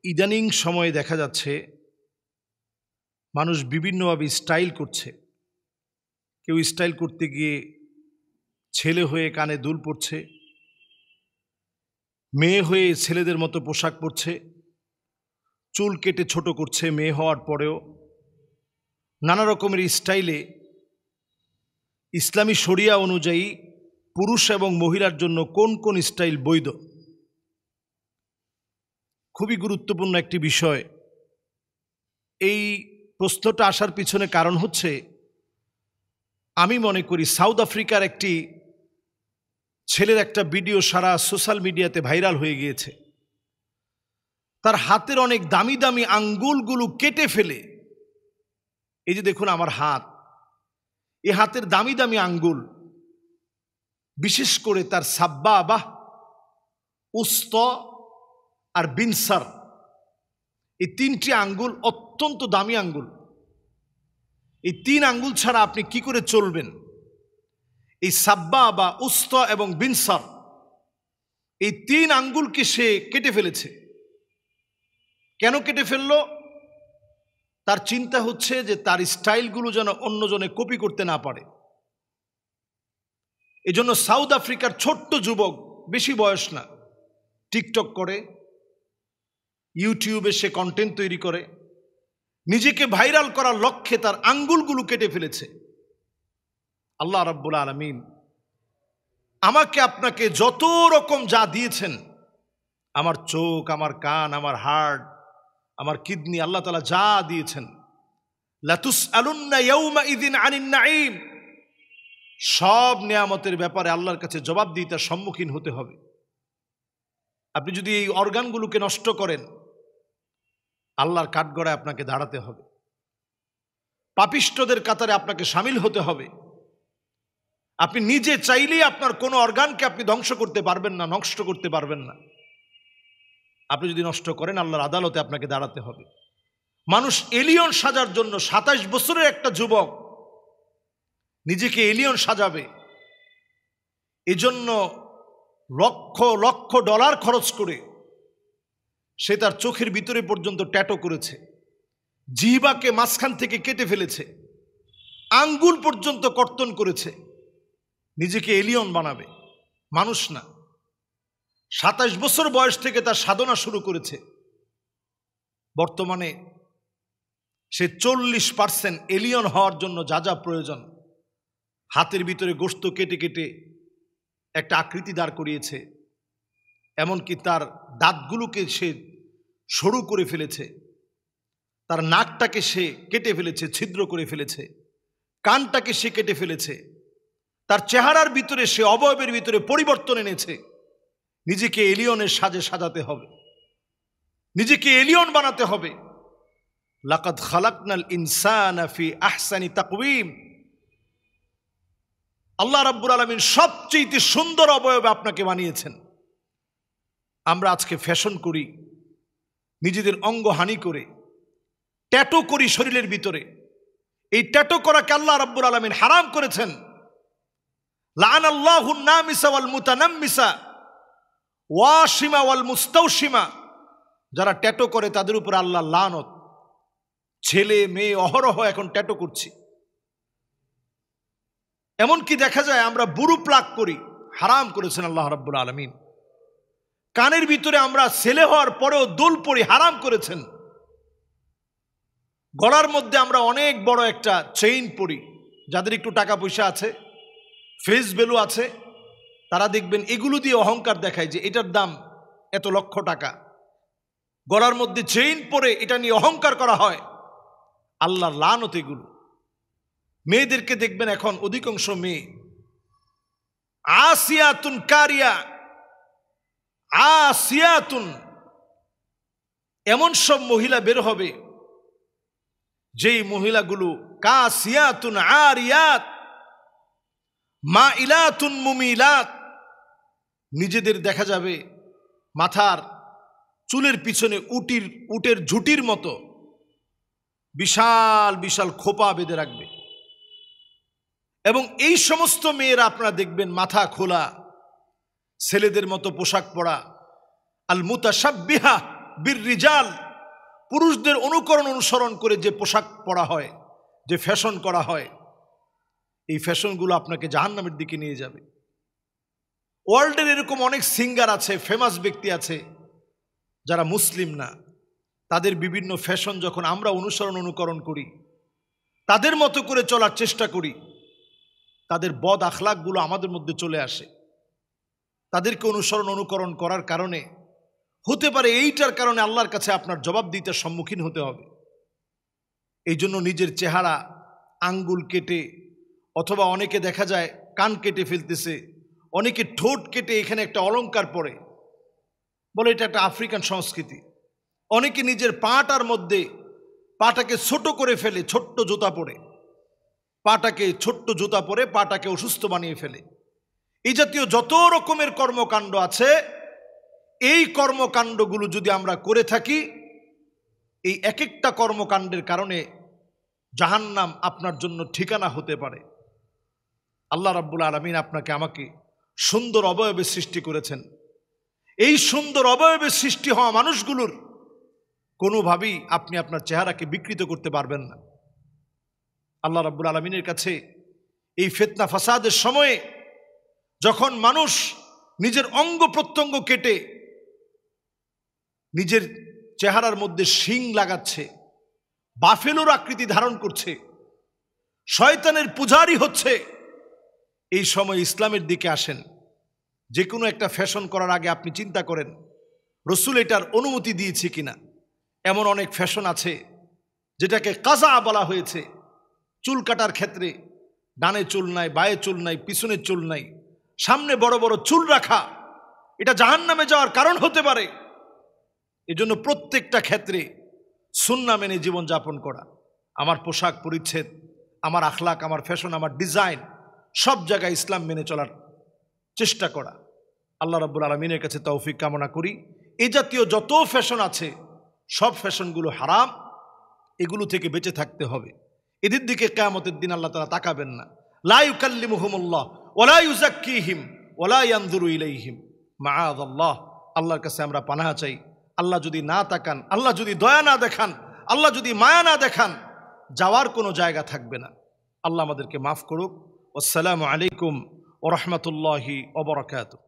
ইদানিং সময়ে দেখা যাচ্ছে মানুষ বিভিন্নভাবে স্টাইল করছে। কেউ স্টাইল করতে গিয়ে ছেলে হয়ে কানে দুল পরছে, মেয়ে হয়ে ছেলেদের মতো পোশাক পরছে, চুল কেটে ছোট করছে মেয়ে হওয়ার পরেও। নানা রকমের স্টাইলে ইসলামী শরিয়া অনুযায়ী পুরুষ এবং মহিলার জন্য কোন কোন স্টাইল বৈধ, খুবই গুরুত্বপূর্ণ একটি বিষয়। এই প্রশ্নটা আসার পিছনে কারণ হচ্ছে, আমি মনে করি সাউথ আফ্রিকার একটি ছেলের একটা ভিডিও সারা সোশ্যাল মিডিয়াতে ভাইরাল হয়ে গিয়েছে। তার হাতের অনেক দামি দামি আঙ্গুলগুলো কেটে ফেলে, এই যে দেখুন আমার হাত, এই হাতের দামি দামি আঙ্গুল, বিশেষ করে তার সাব্বাবা, উস্ত আর বিনসার, এই তিনটি আঙ্গুল অত্যন্ত দামি আঙ্গুল। এই তিন আঙ্গুল ছাড়া আপনি কি করে চলবেন? এই সাব্বাবা, উস্ত এবং বিনসার, এই তিন আঙ্গুলকে সে কেটে ফেলেছে। কেন কেটে ফেললো? তার চিন্তা হচ্ছে যে তার স্টাইলগুলো যেন অন্যজনে কপি করতে না পারে। এজন্য সাউথ আফ্রিকার ছোট্ট যুবক, বেশি বয়স না, টিকটক করে, ইউটিউবে সে কন্টেন্ট তৈরি করে, নিজেকে ভাইরাল করার লক্ষ্যে তার আঙ্গুলগুলো কেটে ফেলেছে। আল্লাহ রাব্বুল আলামিন আমাকে আপনাকে যত রকম যা দিয়েছেন, আমার চোখ, আমার কান, আমার হার্ট, আমার কিডনি, আল্লাহ তাআলা যা দিয়েছেন, লাতুসআলুন্না ইয়াউমাইযিন আনিন নাঈম, সব নিয়ামতের ব্যাপারে আল্লাহর কাছে জবাবদিহিতার সম্মুখীন হতে হবে। আপনি যদি এই অর্গানগুলোকে নষ্ট করেন, আল্লাহর কাঠগড়ায় আপনাকে দাঁড়াতে হবে, পাপিষ্ঠদের কাতারে আপনাকে সামিল হতে হবে। আপনি নিজে চাইলেই আপনার কোনো অর্গানকে আপনি ধ্বংস করতে পারবেন না, নষ্ট করতে পারবেন না। আপনি যদি নষ্ট করেন, আল্লাহর আদালতে আপনাকে দাঁড়াতে হবে। মানুষ এলিয়ন সাজার জন্য, 27 বছরের একটা যুবক নিজেকে এলিয়ন সাজাবে, এজন্য লক্ষ লক্ষ ডলার খরচ করে সে তার চোখের ভিতরে পর্যন্ত ট্যাটু করেছে, জিহ্বাকে মাঝখান থেকে কেটে ফেলেছে, আঙ্গুল পর্যন্ত কর্তন করেছে, নিজেকে এলিয়ন বানাবে, মানুষ না। 27 বছর বয়স থেকে তার সাধনা শুরু করেছে। বর্তমানে সে 40% এলিয়ন হওয়ার জন্য যা যা প্রয়োজন, হাতের ভিতরে গোশত কেটে কেটে একটা আকৃতি দাঁড় করিয়েছে, এমনকি তার দাঁতগুলোকে সে সরু করে ফেলেছে, তার নাকটাকে সে কেটে ফেলেছে, ছিদ্র করে ফেলেছে, কানটাকে সে কেটে ফেলেছে, তার চেহারার ভিতরে সে অবয়বের ভিতরে পরিবর্তন এনেছে। নিজেকে এলিয়নের সাজে সাজাতে হবে, নিজেকে এলিয়ন বানাতে হবে। লাকাদ খালাকনাল ইনসানা ফি আহসানি তাকওয়িম, আল্লাহ রাব্বুল আলামিন সবচেয়ে সুন্দর অবয়বে আপনাকে বানিয়েছেন। আমরা আজকে ফ্যাশন করি, নিজেদের অঙ্গহানি করে ট্যাটু করি শরীরের ভিতরে। এই ট্যাটু করাকে আল্লাহ রাব্বুল আলামিন হারাম করেছেন। লাআনাল্লাহুন নামিসা ওয়াল মুতানাম্মিসা ওয়াশিমা ওয়াল মুস্তাওশিমা, যারা ট্যাটু করে তাদের উপর আল্লাহ লানত। ছেলে মেয়ে অহরহ এখন ট্যাটু করছি। এমনকি দেখা যায় আমরা বুরু প্লাক করি, হারাম করেছেন আল্লাহ রাব্বুল আলামিন। কানের ভিতরে আমরা ছেলে হওয়ার পরেও দুল পরি, হারাম করেছেন। গলার মধ্যে আমরা অনেক বড় একটা চেইন পরি, যাদের একটু টাকা পয়সা আছে, ফেস ভ্যালু আছে, তারা দেখবেন এগুলো দিয়ে অহংকার দেখায় যে এটার দাম এত লক্ষ টাকা। গলার মধ্যে চেইন পরে এটা নিয়ে অহংকার করা হয়। আল্লাহর লানত এগুলো। মেয়েদেরকে দেখবেন এখন অধিকাংশ মেয়ে আসিয়াতুন কারিয়া, আসিয়াতুন, এমন সব মহিলা বের হবে যেই মহিলাগুলো কাসিয়াতুন আরিয়াত মাইলাতুন মুমিলাত, নিজেদের দেখা যাবে মাথার চুলের পিছনে উটের ঝুটির মতো বিশাল বিশাল খোপা বেঁধে রাখবে। এবং এই সমস্ত মেয়েরা আপনারা দেখবেন মাথা খোলা, ছেলেদের মতো পোশাক পরা, আল মুতাশাব্বিহা বীর রিজাল, পুরুষদের অনুসরণ করে যে পোশাক পরা হয়, যে ফ্যাশন করা হয়, এই ফ্যাশনগুলো আপনাকে জাহান্নামের দিকে নিয়ে যাবে। ওয়ার্ল্ডের এরকম অনেক সিঙ্গার আছে, ফেমাস ব্যক্তি আছে যারা মুসলিম না, তাদের বিভিন্ন ফ্যাশন যখন আমরা অনুকরণ করি, তাদের মতো করে চলার চেষ্টা করি, তাদের বদ আখলাকগুলো আমাদের মধ্যে চলে আসে। তাদেরকে অনুকরণ করার কারণে হতে পারে এইটার কারণে আল্লাহর কাছে আপনার জবাবদিহিতার সম্মুখীন হতে হবে। এই জন্য নিজের চেহারা আঙ্গুল কেটে, অথবা অনেকে দেখা যায় কান কেটে ফেলতেছে, অনেকে ঠোঁট কেটে এখানে একটা অলংকার পরে, বলে এটা একটা আফ্রিকান সংস্কৃতি। অনেকে নিজের পাটার মধ্যে পাটাকে ছোট করে ফেলে, ছোট্ট জুতা পরে পাটাকে অসুস্থ বানিয়ে ফেলে। এই জাতীয় যত রকমের কর্মকাণ্ড আছে, এই কর্মকাণ্ডগুলো যদি আমরা করে থাকি, এই এক একটা কর্মকাণ্ডের কারণে জাহান্নাম আপনার জন্য ঠিকানা হতে পারে। আল্লাহ রাব্বুল আলামিন আপনাকে আমাকে সুন্দর অবয়বে সৃষ্টি করেছেন। এই সুন্দর অবয়বে সৃষ্টি হওয়া মানুষগুলোর কোনোভাবেই আপনি আপনার চেহারাকে বিকৃত করতে পারবেন না। আল্লাহ রাব্বুল আলামিনের কাছে এই ফিতনা ফাসাদের সময়ে যখন মানুষ নিজের অঙ্গ প্রত্যঙ্গ কেটে নিজের চেহারার মধ্যে শিং লাগাচ্ছে, বাফেলোর আকৃতি ধারণ করছে, শয়তানের পূজারি হচ্ছে, এই সময় ইসলামের দিকে আসেন। যে কোনো একটা ফ্যাশন করার আগে আপনি চিন্তা করেন রসুল এটার অনুমতি দিয়েছে কিনা। এমন অনেক ফ্যাশন আছে যেটাকে কাজা বলা হয়েছে। চুল কাটার ক্ষেত্রে ডানে চুল নাই, বায়ে চুল নাই, পিছনে চুল নাই, সামনে বড় বড় চুল রাখা, এটা জাহান্নামে যাওয়ার কারণ হতে পারে। এজন্য প্রত্যেকটা ক্ষেত্রে সুন্নাহ মেনে জীবন যাপন করা, আমার পোশাক পরিচ্ছদ, আমার আখলাক, আমার ফ্যাশন, আমার ডিজাইন, সব জায়গায় ইসলাম মেনে চলার চেষ্টা করা। আল্লাহ রাব্বুল আলামিনের কাছে তৌফিক কামনা করি। এই জাতীয় যত ফ্যাশন আছে সব ফ্যাশনগুলো হারাম, এগুলো থেকে বেঁচে থাকতে হবে। এদের দিকে কিয়ামতের দিন আল্লাহ তাআলা তাকাবেন না। লা ইউকাল্লিমুহুমুল্লাহ ওয়ালা ইউযাক্কিহিম ওয়ালা ইয়ানজুরু ইলাইহিম মাআযাল্লাহ। আল্লাহর কাছে আমরা পানাহ চাই। আল্লাহ যদি না তাকান, আল্লাহ যদি দয়া না দেখান, আল্লাহ যদি মায়া না দেখান, যাওয়ার কোনো জায়গা থাকবে না। আল্লাহ আমাদেরকে মাফ করুক। আসসালামু আলাইকুম ওয়া রাহমাতুল্লাহি ওয়া বারাকাতুহু।